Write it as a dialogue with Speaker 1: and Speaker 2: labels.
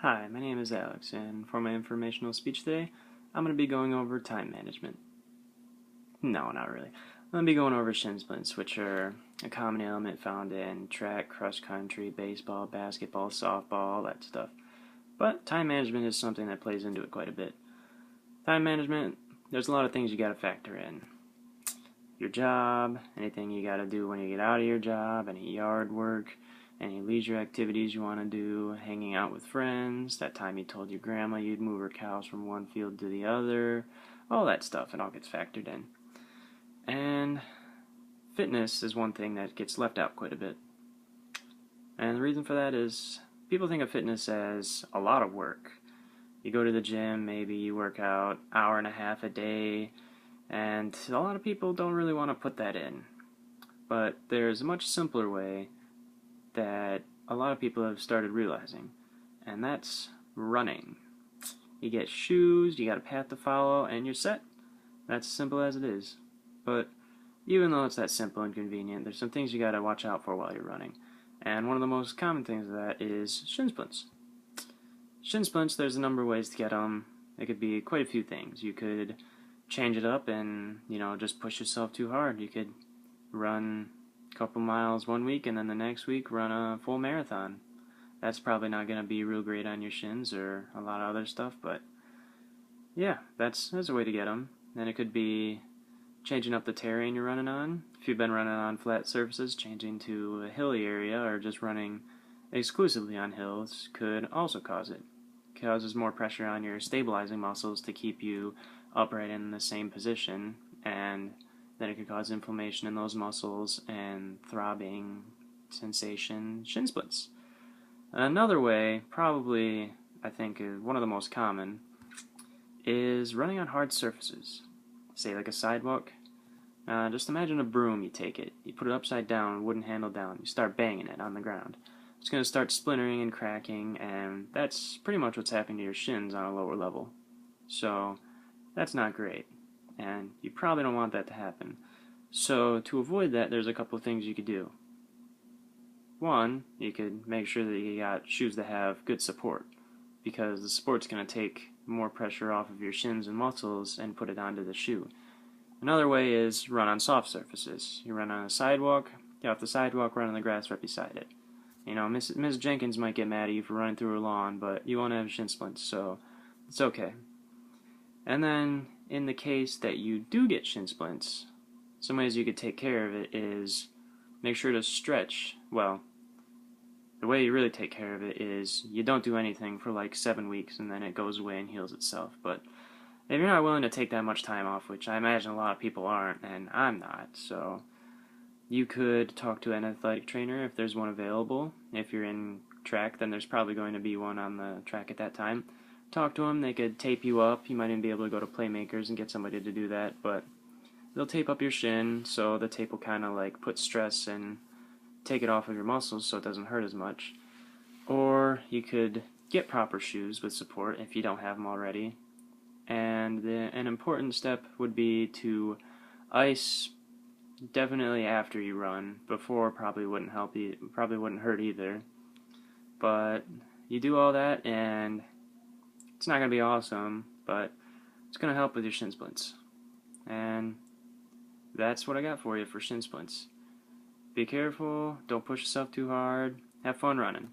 Speaker 1: Hi, my name is Alex, and for my informational speech today, I'm going to be going over time management. No, not really. I'm going to be going over shin splints, which are a common element found in track, cross country, baseball, basketball, softball, all that stuff. But time management is something that plays into it quite a bit. Time management, there's a lot of things you got to factor in. Your job, anything you got to do when you get out of your job, any yard work, any leisure activities you want to do, hanging out with friends, that time you told your grandma you'd move her cows from one field to the other, all that stuff, it all gets factored in. And fitness is one thing that gets left out quite a bit. And the reason for that is people think of fitness as a lot of work. You go to the gym, maybe you work out an hour and a half a day, and a lot of people don't really want to put that in. But there's a much simpler way that a lot of people have started realizing, and that's running. You get shoes, you got a path to follow, and you're set. That's as simple as it is. But even though it's that simple and convenient, there's some things you got to watch out for while you're running. And one of the most common things of that is shin splints. Shin splints, there's a number of ways to get them. It could be quite a few things. You could change it up and, just push yourself too hard. You could run a couple miles one week and then the next week run a full marathon. That's probably not going to be real great on your shins or a lot of other stuff, but yeah, that's a way to get them. Then it could be changing up the terrain you're running on. If you've been running on flat surfaces, changing to a hilly area or just running exclusively on hills could also cause it. It causes more pressure on your stabilizing muscles to keep you upright in the same position, and then it could cause inflammation in those muscles and throbbing sensation, shin splints. Another way, probably I think one of the most common, is running on hard surfaces. Say like a sidewalk. Just imagine a broom, you take it, you put it upside down, wooden handle down, you start banging it on the ground. It's going to start splintering and cracking, and that's pretty much what's happening to your shins on a lower level. So that's not great, and you probably don't want that to happen. So to avoid that, there's a couple of things you could do. One, you could make sure that you got shoes that have good support, because the support's going to take more pressure off of your shins and muscles and put it onto the shoe. Another way is run on soft surfaces. You run on a sidewalk, get off the sidewalk, run on the grass right beside it. Miss Jenkins might get mad at you for running through her lawn, but you won't have shin splints, so it's okay. And then, in the case that you do get shin splints, some ways you could take care of it is make sure to stretch. Well, the way you really take care of it is you don't do anything for like 7 weeks and then it goes away and heals itself. But if you're not willing to take that much time off, which I imagine a lot of people aren't, and I'm not, so you could talk to an athletic trainer if there's one available. If you're in track, then there's probably going to be one on the track at that time. Talk to them, they could tape you up. You might even be able to go to Playmakers and get somebody to do that, but they'll tape up your shin, so the tape will kind of like put stress and take it off of your muscles so it doesn't hurt as much. Or you could get proper shoes with support if you don't have them already. And an important step would be to ice definitely after you run. Before probably wouldn't help you, probably wouldn't hurt either. But you do all that and it's not going to be awesome, but it's going to help with your shin splints. And that's what I got for you for shin splints. Be careful, don't push yourself too hard, have fun running.